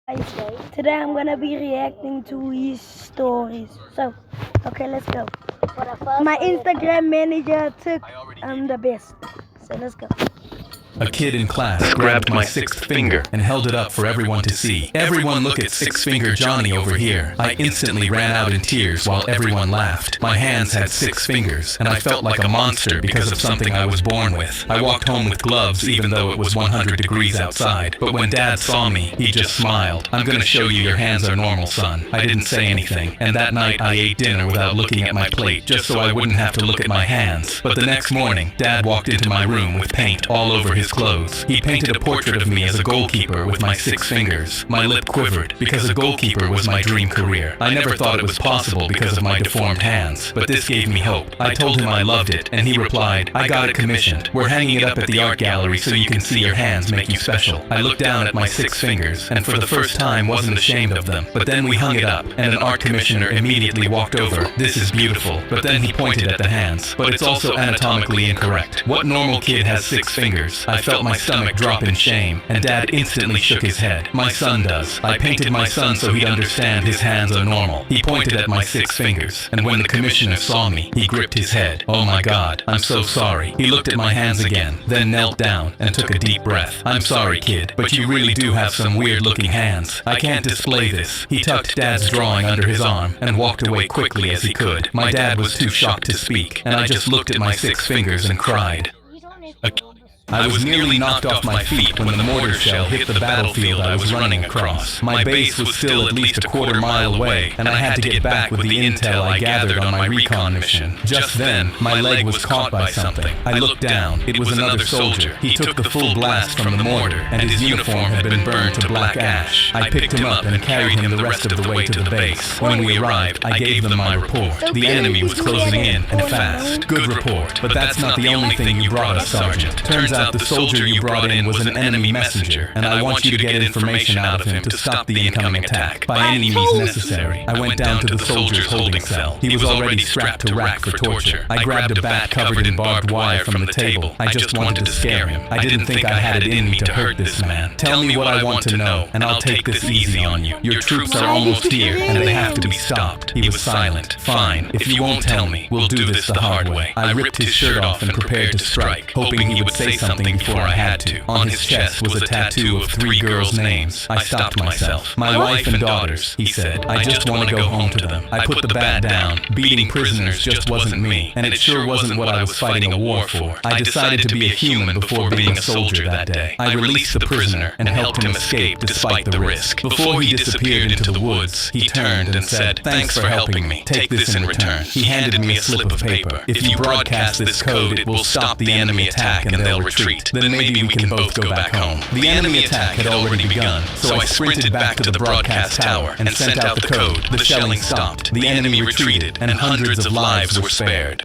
Guys, today I'm gonna be reacting to his stories. So, okay, let's go. My Instagram manager took the best. So let's go. A kid in class grabbed my sixth finger and held it up for everyone to see. Everyone look at Six Finger Johnny over here. I instantly ran out in tears while everyone laughed. My hands had 6 fingers, and I felt like a monster because of something I was born with. I walked home with gloves even though it was 100 degrees outside. But when Dad saw me, he just smiled. "I'm gonna show you your hands are normal, son." I didn't say anything, and that night I ate dinner without looking at my plate, just so I wouldn't have to look at my hands. But the next morning, Dad walked into my room with paint all over his clothes. He painted a portrait of me as a goalkeeper with my 6 fingers. My lip quivered because a goalkeeper was my dream career. I never thought it was possible because of my deformed hands, but this gave me hope. I told him I loved it, and he replied, "I got it commissioned. We're hanging it up at the art gallery so you can see your hands make you special." I looked down at my 6 fingers, and for the first time wasn't ashamed of them. But then we hung it up, and an art commissioner immediately walked over. "This is beautiful," but then he pointed at the hands. "But it's also anatomically incorrect. What normal kid has 6 fingers?" I felt my stomach drop in shame, and Dad instantly shook his head. "My son does. I painted my son so he'd understand his hands are normal." He pointed at my 6 fingers, and when the commissioner saw me, he gripped his head. "Oh my God, I'm so sorry." He looked at my hands again, then knelt down and took a deep breath. "I'm sorry, kid, but you really do have some weird-looking hands. I can't display this." He tucked Dad's drawing under his arm and walked away quickly as he could. My dad was too shocked to speak, and I just looked at my 6 fingers and cried. I was nearly knocked off my feet when the mortar shell hit the battlefield I was running across. My base was still at least a quarter-mile away, and I had to get back with the intel I gathered on my recon mission. Just then, my leg was caught by something. I looked down. It was another soldier. He took the full blast from the mortar, and his uniform had been burned to black ash. I picked him up and carried him the rest of the way to the base. When we arrived, I gave them my report. The enemy was closing in, and fast. Good report. But that's not the only thing you brought us, Sergeant. Turns out the soldier you brought in was an enemy messenger, and I want you to get information out of him to stop the incoming attack, by any means necessary. I went down to the soldier's holding cell. He was already strapped to rack for torture. I grabbed a bat covered in barbed wire from the table. I just wanted to scare him. I didn't think I had it in me to hurt this man. "Tell me what I want to know, and I'll take this easy on you. Your troops are almost here, and they have to be stopped." He was silent. "Fine. If you won't tell me, we'll do this the hard way." I ripped his shirt off and prepared to strike, hoping he would say something before I had to. On his chest was a tattoo of 3 girls' names. I stopped myself. "My wife and daughters," he said. "I just want to go home to them." I put the bat down. Beating prisoners just wasn't me, and it sure wasn't what I was fighting a war for. I decided to be a human before being a soldier that day. I released the prisoner and helped him escape despite the risk. Before he disappeared into the woods, he turned and said, "Thanks for helping me. Take this in return." He handed me a slip of paper. "If you broadcast this code, it will stop the enemy attack and they'll retreat. Then maybe we can both go back home." The enemy attack had already begun, so I sprinted back to the broadcast tower and sent out the code. The shelling stopped, the enemy retreated, and hundreds of lives were spared.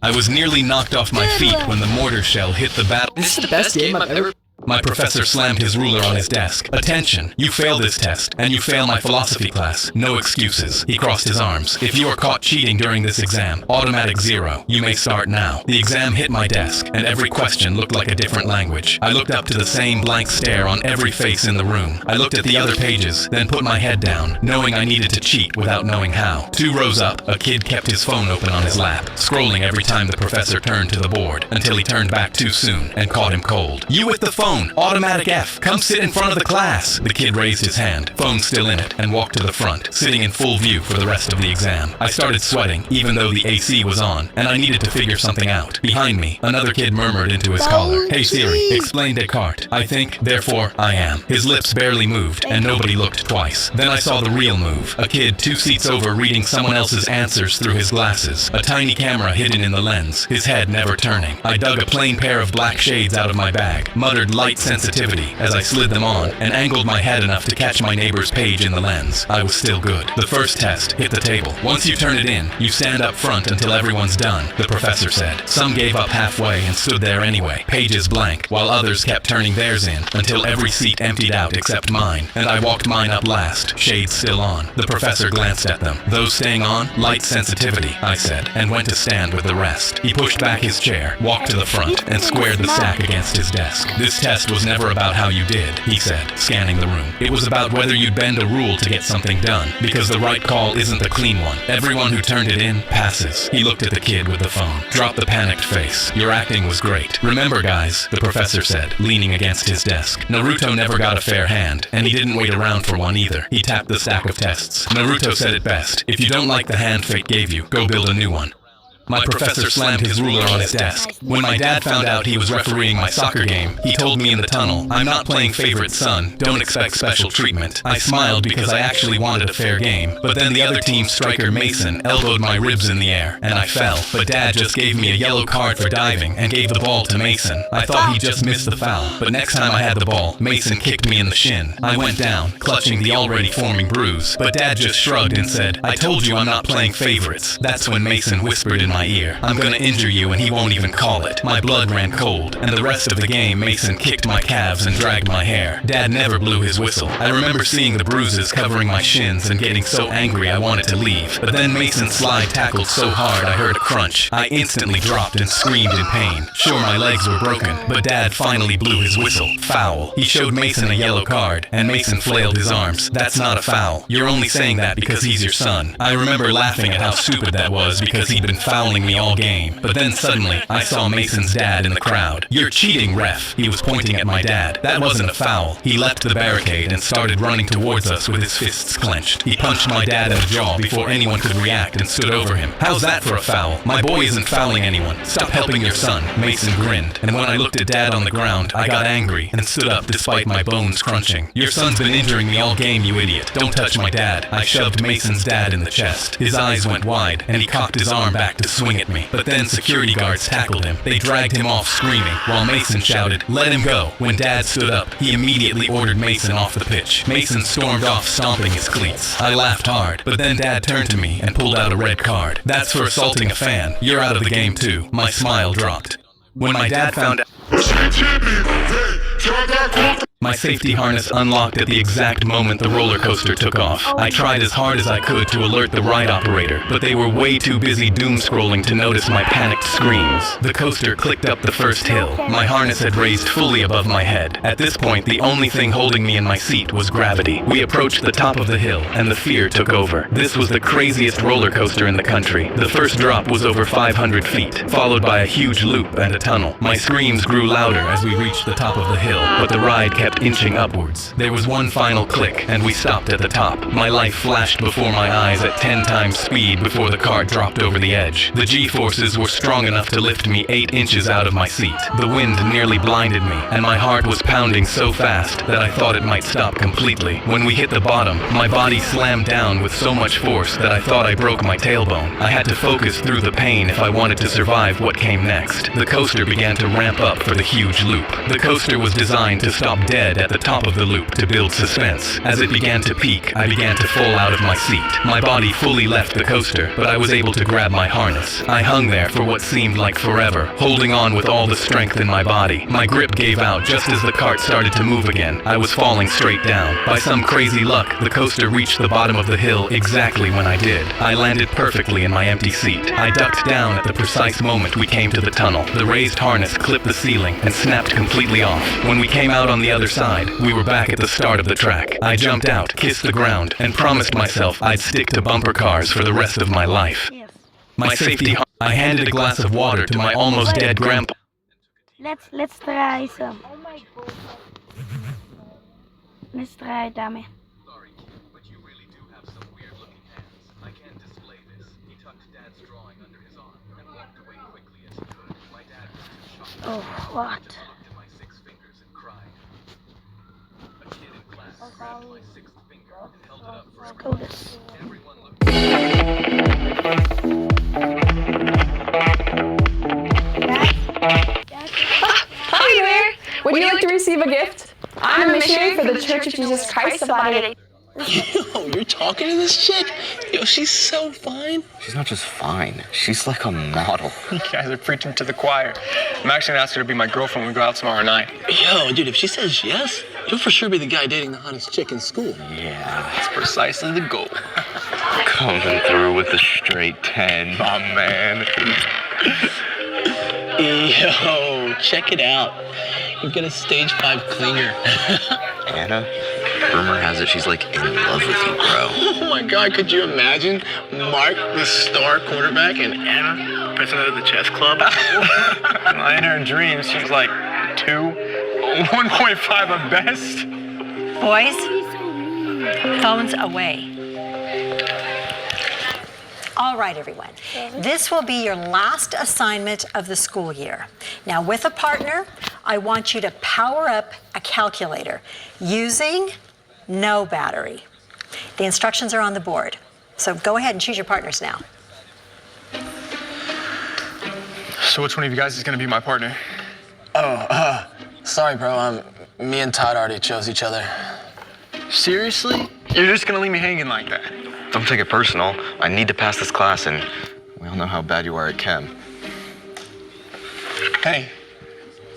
I was nearly knocked off my feet when the mortar shell hit the battle. This is the best game I've ever... My professor slammed his ruler on his desk. "Attention! You fail this test, and you fail my philosophy class. No excuses." He crossed his arms. "If you are caught cheating during this exam, automatic 0. You may start now." The exam hit my desk, and every question looked like a different language. I looked up to the same blank stare on every face in the room. I looked at the other pages, then put my head down, knowing I needed to cheat without knowing how. 2 rows up, a kid kept his phone open on his lap, scrolling every time the professor turned to the board, until he turned back too soon and caught him cold. "You with the phone! Automatic F! Come sit in front of the class!" The kid raised his hand, phone still in it, and walked to the front, sitting in full view for the rest of the exam. I started sweating, even though the AC was on, and I needed to figure something out. Behind me, another kid murmured into his collar, "Hey Siri, explain Descartes. I think, therefore I am." His lips barely moved, and nobody looked twice. Then I saw the real move. A kid 2 seats over reading someone else's answers through his glasses. A tiny camera hidden in the lens, his head never turning. I dug a plain pair of black shades out of my bag, muttered light sensitivity as I slid them on, and angled my head enough to catch my neighbor's page in the lens. I was still good. The first test hit the table. "Once you turn it in, you stand up front until everyone's done," the professor said. Some gave up halfway and stood there anyway, pages blank, while others kept turning theirs in until every seat emptied out except mine, and I walked mine up last, shades still on. The professor glanced at them. "Those staying on, light sensitivity," I said, and went to stand with the rest. He pushed back his chair, walked to the front, and squared the stack against his desk. "This test was never about how you did, he said, scanning the room. It was about whether you'd bend a rule to get something done, because the right call isn't the clean one. Everyone who turned it in passes. He looked at the kid with the phone. Drop the panicked face. Your acting was great. Remember, guys, the professor said, leaning against his desk. Naruto never got a fair hand, and he didn't wait around for one either. He tapped the stack of tests. Naruto said it best. If you don't like the hand fate gave you, go build a new one. My professor slammed his ruler on his desk. When my dad found out he was refereeing my soccer game, he told me in the tunnel, I'm not playing favorite son, don't expect special treatment. I smiled because I actually wanted a fair game, but then the other team's striker Mason elbowed my ribs in the air, and I fell. But dad just gave me a yellow card for diving and gave the ball to Mason. I thought he just missed the foul, but next time I had the ball, Mason kicked me in the shin. I went down, clutching the already forming bruise, but dad just shrugged and said, I told you I'm not playing favorites. That's when Mason whispered in my ear, I'm gonna injure you and he won't even call it. My blood ran cold, and the rest of the game Mason kicked my calves and dragged my hair. Dad never blew his whistle. I remember seeing the bruises covering my shins and getting so angry I wanted to leave. But then Mason's slide tackled so hard I heard a crunch. I instantly dropped and screamed in pain. Sure, my legs were broken, but Dad finally blew his whistle. Foul. He showed Mason a yellow card, and Mason flailed his arms. That's not a foul. You're only saying that because he's your son. I remember laughing at how stupid that was because he'd been fouling me all game. But then suddenly, I saw Mason's dad in the crowd. You're cheating, ref. He was pointing at my dad. That wasn't a foul. He leapt the barricade and started running towards us with his fists clenched. He punched my dad in the jaw before anyone could react and stood over him. How's that for a foul? My boy isn't fouling anyone. Stop helping your son. Mason grinned. And when I looked at dad on the ground, I got angry and stood up despite my bones crunching. Your son's been injuring me all game, you idiot. Don't touch my dad. I shoved Mason's dad in the chest. His eyes went wide, and he cocked his arm back to swing at me. But then security guards tackled him. They dragged him off screaming, while Mason shouted, let him go. When Dad stood up, he immediately ordered Mason off the pitch. Mason stormed off stomping his cleats. I laughed hard, but then Dad turned to me and pulled out a red card. That's for assaulting a fan. You're out of the game too. My smile dropped. When my dad found out, my safety harness unlocked at the exact moment the roller coaster took off. I tried as hard as I could to alert the ride operator, but they were way too busy doom-scrolling to notice my panicked screams. The coaster clicked up the first hill. My harness had raised fully above my head. At this point, the only thing holding me in my seat was gravity. We approached the top of the hill, and the fear took over. This was the craziest roller coaster in the country. The first drop was over 500 feet, followed by a huge loop and a tunnel. My screams grew louder as we reached the top of the hill, but the ride kept inching upwards. There was one final click, and we stopped at the top. My life flashed before my eyes at 10 times speed before the car dropped over the edge. The G-forces were strong enough to lift me 8 inches out of my seat. The wind nearly blinded me, and my heart was pounding so fast that I thought it might stop completely. When we hit the bottom, my body slammed down with so much force that I thought I broke my tailbone. I had to focus through the pain if I wanted to survive what came next. The coaster began to ramp up for the huge loop. The coaster was designed to stop dead at the top of the loop to build suspense. As it began to peak, I began to fall out of my seat. My body fully left the coaster, but I was able to grab my harness. I hung there for what seemed like forever, holding on with all the strength in my body. My grip gave out just as the cart started to move again. I was falling straight down. By some crazy luck, the coaster reached the bottom of the hill exactly when I did. I landed perfectly in my empty seat. I ducked down at the precise moment we came to the tunnel. The raised harness clipped the ceiling and snapped completely off. When we came out on the other side, we were back at the start of the track. I jumped out, kissed the ground, and promised myself I'd stick to bumper cars for the rest of my life. My safety I handed a glass of water to my almost dead grandpa. Let's try some. Let's try, dame. Sorry, but you really do have some weird looking hands. I can't display this. He tucked Dad's drawing under his arm and walked away quickly as he could. My dad was too shocked. Oh, what? Just looked at my 6 fingers and cried. A kid in class grabbed my 6th finger and held it up for Let's go this. everyone looked. Hi there! Would you like to receive a gift? I'm a missionary for the Church of Jesus Christ of Latter-day. Yo, you're talking to this chick? Yo, she's so fine. She's not just fine. She's like a model. You guys are preaching to the choir. I'm actually gonna ask her to be my girlfriend when we go out tomorrow night. Yo, dude, if she says yes, you'll for sure be the guy dating the hottest chick in school. Yeah. That's precisely the goal. Coming through with a straight 10, my man. Yo, check it out. You get a stage 5 clinger. Anna, rumor has it she's like in love with you, bro. Oh my God, could you imagine Mark, the star quarterback, and Anna, president of the chess club? In her dreams, she was like 2, 1.5 at best. Boys, phones away. All right, everyone. This will be your last assignment of the school year. Now, with a partner, I want you to power up a calculator using no battery. The instructions are on the board. So go ahead and choose your partners now. So which one of you guys is gonna be my partner? Sorry, bro. Me and Todd already chose each other. Seriously? You're just gonna leave me hanging like that? Don't take it personal. I need to pass this class, and we all know how bad you are at chem. Hey,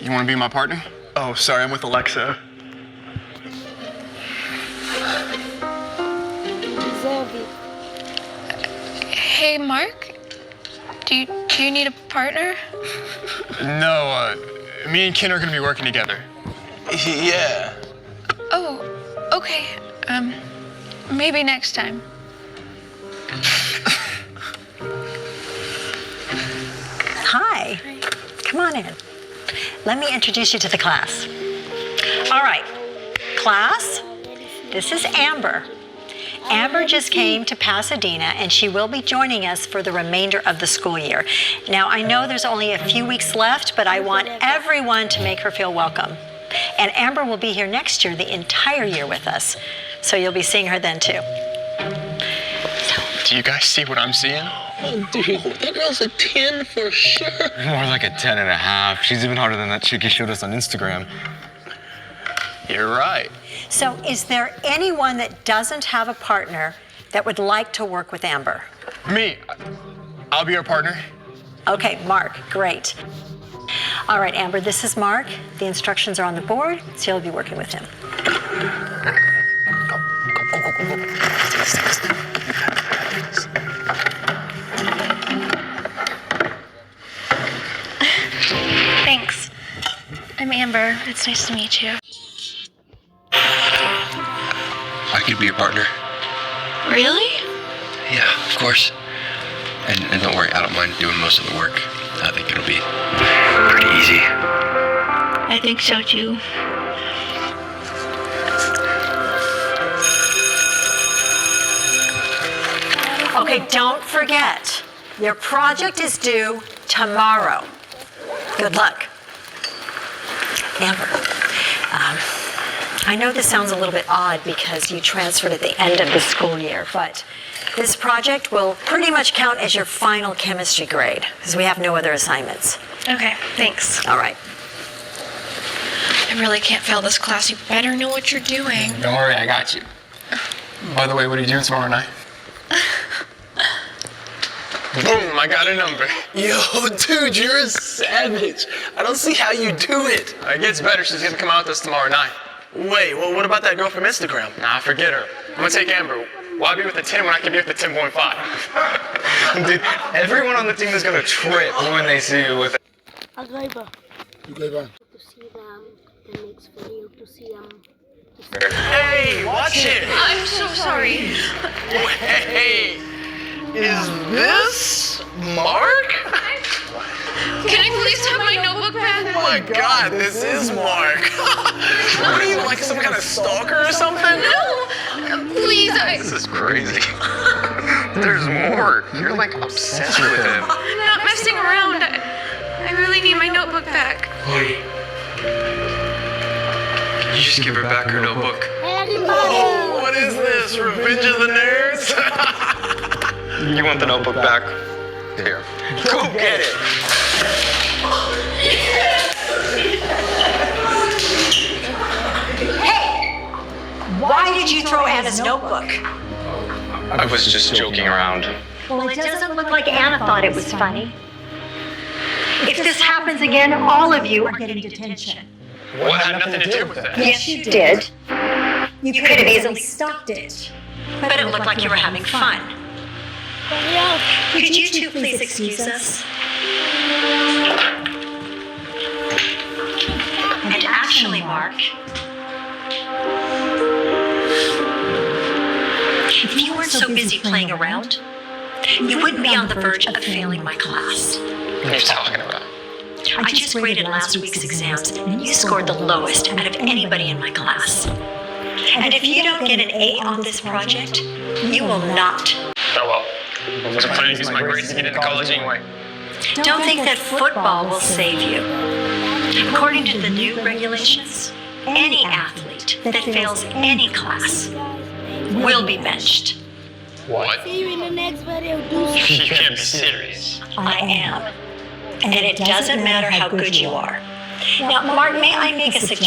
you wanna be my partner? Oh, sorry, I'm with Alexa. Hey, Mark? Do you need a partner? No, me and Ken are gonna be working together. Yeah. Oh, okay. Maybe next time. Hi. Come on in. Let me introduce you to the class. All right, class, this is Amber. Amber just came to Pasadena, and she will be joining us for the remainder of the school year. Now, I know there's only a few weeks left, but I want everyone to make her feel welcome. And Amber will be here next year, the entire year with us. So you'll be seeing her then, too. Do you guys see what I'm seeing? Oh, dude, that girl's a 10 for sure. More like a 10.5. She's even harder than that chick you showed us on Instagram. You're right. So is there anyone that doesn't have a partner that would like to work with Amber? Me, I'll be your partner. Okay, Mark, great. All right, Amber, this is Mark. The instructions are on the board, so you'll be working with him. Thanks. I'm Amber. It's nice to meet you. I could be your partner. Really? Yeah, of course. And don't worry, I don't mind doing most of the work. I think it'll be pretty easy. I think so too. Okay, don't forget, your project is due tomorrow. Good luck. Amber, I know this sounds a little bit odd because you transferred at the end of the school year, but this project will pretty much count as your final chemistry grade because we have no other assignments. Okay, thanks. All right. I really can't fail this class. You better know what you're doing. Don't worry, I got you. By the way, what are you doing tomorrow night? Boom, I got a number. Yo, dude, you're a savage. I don't see how you do it. It gets better. She's gonna come out with us tomorrow night. Wait, well, what about that girl from Instagram? Nah, forget her. I'm gonna take Amber. Why be with a 10 when I can be with a 10.5? Dude, everyone on the team is gonna trip when they see you with it. Hey, watch it. I'm so sorry. Hey, is this Mark? Can I please have my notebook back? Oh my God, this is Mark. What are you, like some kind of stalker or something? No, please. This is crazy. There's more. You're like obsessed with him. I'm not messing around. I really need my notebook back. Can you just give her back her notebook? Oh, what is this? Revenge of the Nerds? You want the notebook back? Here. Go get it. Why did you throw Anna's notebook? I was just joking around. Well, it doesn't look like Anna thought it was funny. If this happens again, all of you are getting detention. What had nothing to do with that? Yes, you did. You could have easily stopped it. But it looked like you were having fun. Could you two please excuse us? And Actually, Mark, if you weren't so busy playing around, you wouldn't be on the verge of failing my class. What are you talking about? I just graded last week's exams, and you scored the lowest out of anybody in my class. And if you don't get an A on this project, you will not. Oh well. I wasn't planning to use my grades to get into college anyway. Don't think that football will save you. According to the new regulations, any athlete that fails any class will be benched. What? See you in the next video. Do You can't be serious. I am. And it doesn't matter how good you are. Now, Mark, may I make a suggestion?